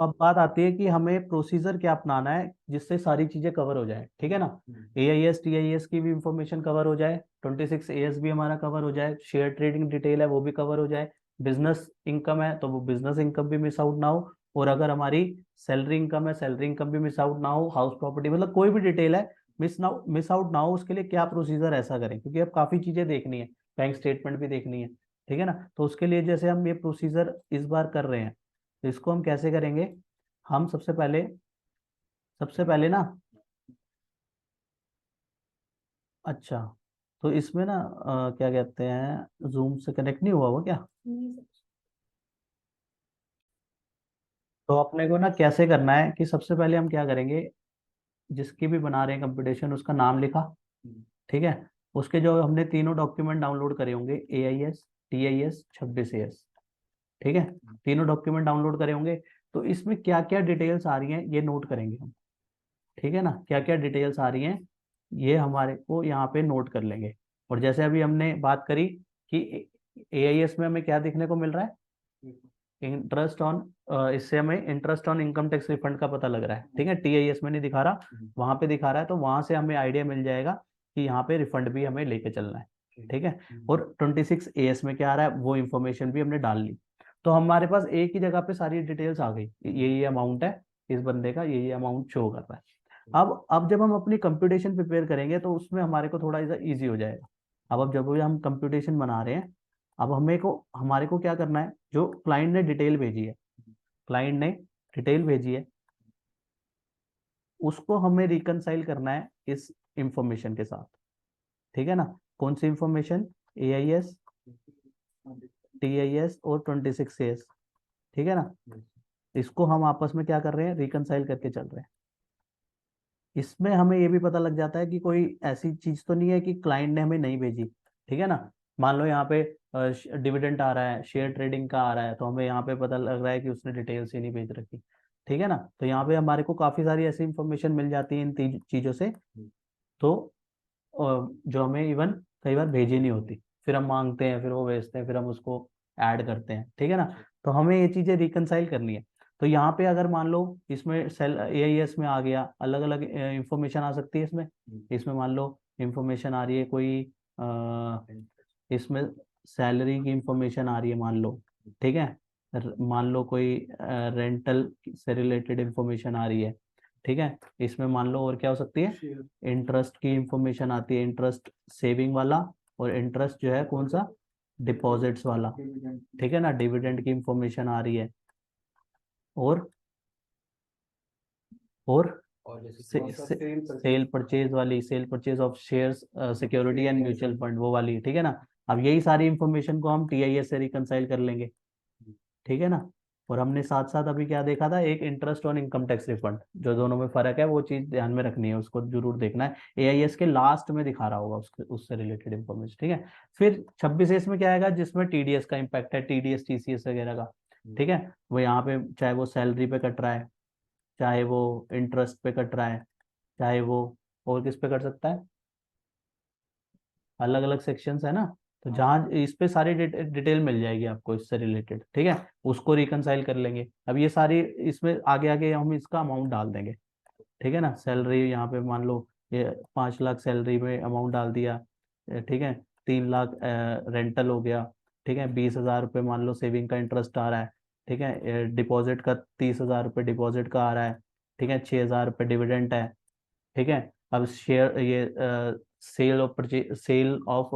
अब बात आती है कि हमें प्रोसीजर क्या अपनाना है जिससे सारी चीजें कवर हो जाए, ठीक है ना। AIS TIS की भी इंफॉर्मेशन कवर हो जाए, 26 AS भी हमारा कवर हो जाए, शेयर ट्रेडिंग डिटेल है वो भी कवर हो जाए, बिजनेस इनकम है तो वो बिजनेस इनकम भी मिस आउट ना हो, और अगर हमारी सैलरी इनकम है सैलरी इनकम भी मिस आउट ना हो, हाउस प्रॉपर्टी मतलब कोई भी डिटेल है मिस आउट ना हो, उसके लिए क्या प्रोसीजर ऐसा करें, क्योंकि अब काफी चीजें देखनी है, बैंक स्टेटमेंट भी देखनी है, ठीक है ना। तो उसके लिए जैसे हम ये प्रोसीजर इस बार कर रहे हैं, तो इसको हम कैसे करेंगे। हम सबसे पहले ना, अच्छा, तो इसमें ना क्या कहते हैं, जूम से कनेक्ट नहीं हुआ हुआ क्या। तो अपने को ना कैसे करना है कि सबसे पहले हम क्या करेंगे, जिसकी भी बना रहे हैं कंप्यूटेशन उसका नाम लिखा, ठीक है। उसके जो हमने तीनों डॉक्यूमेंट डाउनलोड करे होंगे, AIS TIS 26 AS, ठीक है, तीनों डॉक्यूमेंट डाउनलोड करे होंगे। तो इसमें क्या क्या डिटेल्स आ रही हैं ये नोट करेंगे हम, ठीक है ना, क्या क्या डिटेल्स आ रही हैं ये हमारे को यहाँ पे नोट कर लेंगे। और जैसे अभी हमने बात करी कि AIS में हमें क्या देखने को मिल रहा है, इंटरेस्ट ऑन, इससे हमें interest on income tax refund का पता लग रहा है, ठीक है। TIS में नहीं दिखा रहा, वहां पे दिखा रहा है, तो वहां से हमें आइडिया मिल जाएगा कि यहाँ पे रिफंड भी हमें लेके चलना है, ठीक है। और 26 AS में क्या आ रहा है वो इन्फॉर्मेशन भी हमने डाल ली, तो हमारे पास एक ही जगह पे सारी डिटेल्स आ गई, ये अमाउंट है इस बंदे का, ये अमाउंट शो कर रहा है। अब जब हम अपनी कंप्यूटेशन प्रिपेयर करेंगे तो उसमें हमारे को थोड़ा इजी हो जाएगा। अब जब भी हम कंप्यूटेशन बना रहे हैं, अब हमारे को क्या करना है, जो क्लाइंट ने डिटेल भेजी है, क्लाइंट ने डिटेल भेजी है, उसको हमें रिकनसाइल करना है इस इंफॉर्मेशन के साथ, ठीक है ना। कौन सी इंफॉर्मेशन, AIS TIS और 26 AS, ठीक है ना। इसको हम आपस में क्या कर रहे हैं, रिकनसाइल करके चल रहे हैं। इसमें हमें ये भी पता लग जाता है कि कोई ऐसी चीज तो नहीं है कि क्लाइंट ने हमें नहीं भेजी, ठीक है ना। मान लो यहाँ पे डिविडेंड आ रहा है, शेयर ट्रेडिंग का आ रहा है, तो हमें यहाँ पे पता लग रहा है कि उसने डिटेल्स ही नहीं भेज रखी, ठीक है ना। तो यहाँ पे हमारे को काफी सारी ऐसी इंफॉर्मेशन मिल जाती है इन चीजों से, तो जो हमें इवन कई बार भेजी नहीं होती, फिर हम मांगते हैं, फिर वो भेजते हैं, फिर हम उसको ऐड करते हैं, ठीक है ना। तो हमें ये चीजें रिकनसाइल करनी है। तो यहाँ पे अगर मान लो इसमें सेल AIS में आ गया, अलग अलग इंफॉर्मेशन आ सकती है इसमें, इसमें मान लो इंफॉर्मेशन आ रही है कोई, इसमें सैलरी की इंफॉर्मेशन आ रही है मान लो, ठीक है। मान लो कोई रेंटल से रिलेटेड इंफॉर्मेशन आ रही है, ठीक है। इसमें मान लो और क्या हो सकती है, इंटरेस्ट की इंफॉर्मेशन आती है, इंटरेस्ट सेविंग वाला, और इंटरेस्ट जो है कौन सा, डिपॉजिट्स वाला, ठीक है ना। डिविडेंड की इंफॉर्मेशन आ रही है, और और सेल परचेज वाली, cell purchase of shares security and mutual fund वो वाली, ठीक है ना। अब यही सारी इंफॉर्मेशन को हम TIS से रिकनसाइल कर लेंगे, ठीक है ना। और हमने साथ साथ अभी क्या देखा था, एक interest on income tax refund, जो दोनों में फर्क है वो चीज ध्यान में रखनी है, उसको जरूर देखना है। AIS के लास्ट में दिखा रहा होगा उससे रिलेटेड इंफॉर्मेशन, ठीक है। फिर 26 में क्या आएगा, जिसमें TDS का इम्पैक्ट है, TDS TCS वगैरह का, ठीक है। वो यहाँ पे चाहे वो सैलरी पे कट रहा है, चाहे वो इंटरेस्ट पे कट रहा है, चाहे वो और किस पे कट सकता है, अलग अलग सेक्शंस है ना। तो जहाँ इस पे सारी डिटेल मिल जाएगी आपको इससे रिलेटेड, ठीक है। उसको रिकनसाइल कर लेंगे। अब ये सारी इसमें आगे आगे हम इसका अमाउंट डाल देंगे, ठीक है ना। सैलरी यहाँ पे मान लो ये 5 लाख सैलरी में अमाउंट डाल दिया, ठीक है। 3 लाख रेंटल हो गया, ठीक है। 20,000 रुपये मान लो सेविंग का इंटरेस्ट आ रहा है, ठीक है। डिपॉजिट का 30,000 रुपये डिपॉजिट का आ रहा है, ठीक है। 6,000 रुपये डिविडेंट है, ठीक है। अब शेयर ये sale of purchase, sale of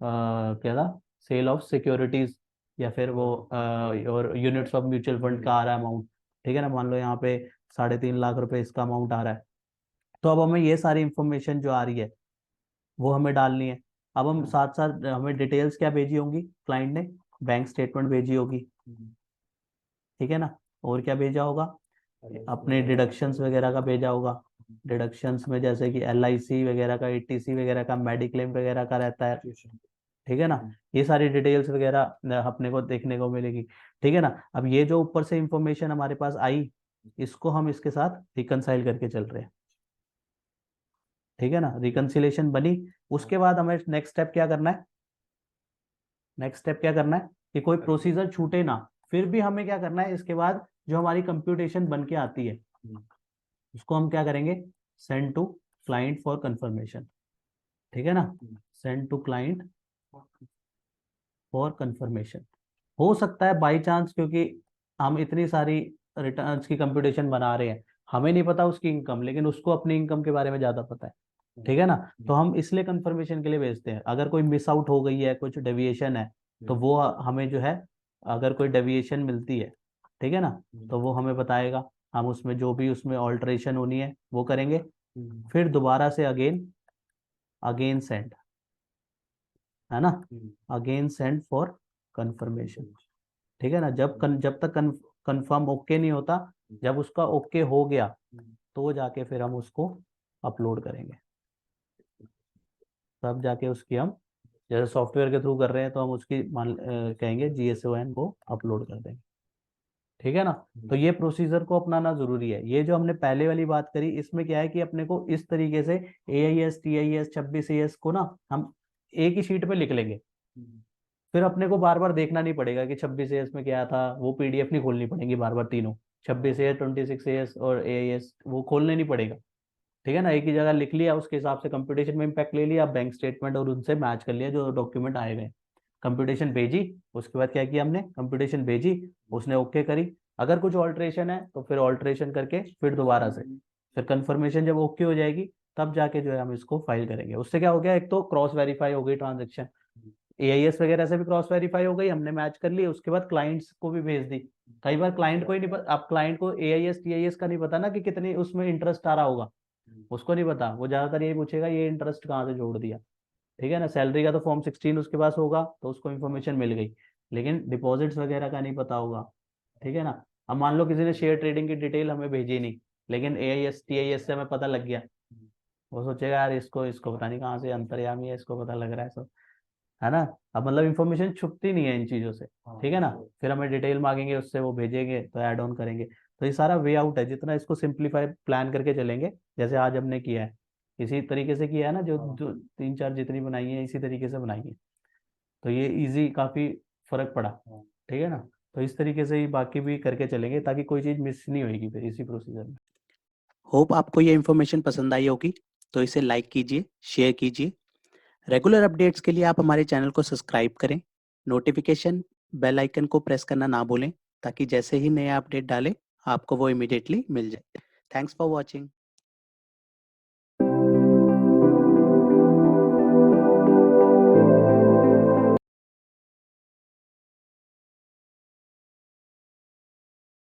क्या था, सेल ऑफ सिक्योरिटीज, या फिर वो और यूनिट्स ऑफ म्यूचुअल फंड का आ रहा है अमाउंट, ठीक है ना। मान लो यहाँ पे 3.5 लाख रुपए इसका अमाउंट आ रहा है। तो अब हमें ये सारी इंफॉर्मेशन जो आ रही है वो हमें डालनी है। अब हम साथ साथ हमें डिटेल्स क्या भेजी होंगी, क्लाइंट ने बैंक स्टेटमेंट भेजी होगी, ठीक है ना। और क्या भेजा होगा, अपने डिडक्शंस वगैरह का भेजा होगा। डिडक्शंस में जैसे कि LIC वगैरह का, ETC वगैरह का, मेडिक्लेम वगैरह का रहता है, ठीक है ना। ये सारी डिटेल्स वगैरह अपने को देखने को मिलेगी, ठीक है ना। अब ये जो ऊपर से इंफॉर्मेशन हमारे पास आई, इसको हम इसके साथ रिकनसाइल करके चल रहे हैं, ठीक है ना। रिकनसिलेशन बनी, उसके बाद हमें नेक्स्ट स्टेप क्या करना है, नेक्स्ट स्टेप क्या करना है कि कोई प्रोसीजर छूटे ना, फिर भी हमें क्या करना है, इसके बाद जो हमारी कंप्यूटेशन बन के आती है उसको हम क्या करेंगे, send to client for confirmation, ठीक है ना, send to client for confirmation. हो सकता है बाई चांस, क्योंकि हम इतनी सारी रिटर्न्स की कंप्यूटेशन बना रहे हैं, हमें नहीं पता उसकी इनकम, लेकिन उसको अपनी इनकम के बारे में ज्यादा पता है, ठीक है ना, तो हम इसलिए कंफर्मेशन के लिए भेजते हैं। अगर कोई मिस आउट हो गई है, कुछ डेविएशन है, तो वो हमें जो है, अगर कोई डेविएशन मिलती है, ठीक है ना, तो वो हमें बताएगा, हम उसमें जो भी उसमें ऑल्टरेशन होनी है वो करेंगे, फिर दोबारा से अगेन अगेन सेंड, है ना, अगेन सेंड फॉर कंफर्मेशन, ठीक है ना। जब तक कंफर्म ओके नहीं होता, जब उसका ओके हो गया तो जाके फिर हम उसको अपलोड करेंगे, तब जाके उसकी हम, जैसे सॉफ्टवेयर के थ्रू कर रहे हैं तो हम उसकी कहेंगे GSON को अपलोड कर देंगे, ठीक है ना। तो ये प्रोसीजर को अपनाना जरूरी है। ये जो हमने पहले वाली बात करी, इसमें क्या है कि अपने को इस तरीके से AIS TIS 26AS को ना हम एक ही शीट पे लिख लेंगे, फिर अपने को बार बार देखना नहीं पड़ेगा कि 26AS में क्या था, वो PDF नहीं खोलनी पड़ेगी बार बार, तीनों 26AS 26AS और AIS वो खोलने नहीं पड़ेगा, ठीक है ना। एक ही जगह लिख लिया, उसके हिसाब से कंप्यूटेशन में इम्पैक्ट ले लिया, बैंक स्टेटमेंट और उनसे मैच कर लिया जो डॉक्यूमेंट आए हुए, कंप्यूटेशन भेजी, उसके बाद क्या किया हमने, कंप्यूटेशन भेजी, उसने ओके करी, अगर कुछ ऑल्ट्रेशन है तो फिर ऑल्ट्रेशन करके फिर दोबारा से, फिर कंफर्मेशन जब ओके हो जाएगी तब जाके जो है हम इसको फाइल करेंगे। उससे क्या हो गया, एक तो क्रॉस वेरीफाई हो गई ट्रांजेक्शन, AIS वगैरह से भी क्रॉस वेरीफाई हो गई, हमने मैच कर ली, उसके बाद क्लाइंट्स को भी भेज दी। कई बार क्लाइंट को ही नहीं पता, अब क्लाइंट को AIS TIS का नहीं पता ना कि कितनी उसमें इंटरेस्ट आ रहा होगा, उसको नहीं पता, वो ज्यादातर यही पूछेगा ये इंटरेस्ट कहाँ से जोड़ दिया, ठीक है ना। सैलरी का तो फॉर्म 16 उसके पास होगा तो उसको इन्फॉर्मेशन मिल गई, लेकिन डिपॉजिट्स वगैरह का नहीं पता होगा, ठीक है ना। अब मान लो किसी ने शेयर ट्रेडिंग की डिटेल हमें भेजी नहीं, लेकिन AIS TIS से हमें पता लग गया, वो सोचेगा यार इसको इसको पता नहीं कहाँ से अंतर्यामी है, इसको पता लग रहा है सब, है ना। अब मतलब इन्फॉर्मेशन छुपती नहीं है इन चीजों से, ठीक है ना। फिर हमें डिटेल मांगेंगे उससे, वो भेजेंगे तो ऐड ऑन करेंगे। तो ये सारा वे आउट है, जितना इसको सिंप्लीफाई प्लान करके चलेंगे, जैसे आज हमने किया है इसी तरीके से किया है ना, जो 3 4 जितनी बनाई है इसी तरीके से बनाई है, तो ये इजी काफी फर्क पड़ा, ठीक है ना। तो इस तरीके से ही बाकी भी करके चलेंगे ताकि कोई चीज मिस नहीं होगी फिर इसी प्रोसीजर में। होप आपको ये इन्फॉर्मेशन पसंद आई होगी, तो इसे लाइक कीजिए, शेयर कीजिए। रेगुलर अपडेट्स के लिए आप हमारे चैनल को सब्सक्राइब करें, नोटिफिकेशन बेल आइकन को प्रेस करना ना भूलें, ताकि जैसे ही नया अपडेट डालें आपको वो इमीडिएटली मिल जाए। Thanks for watching.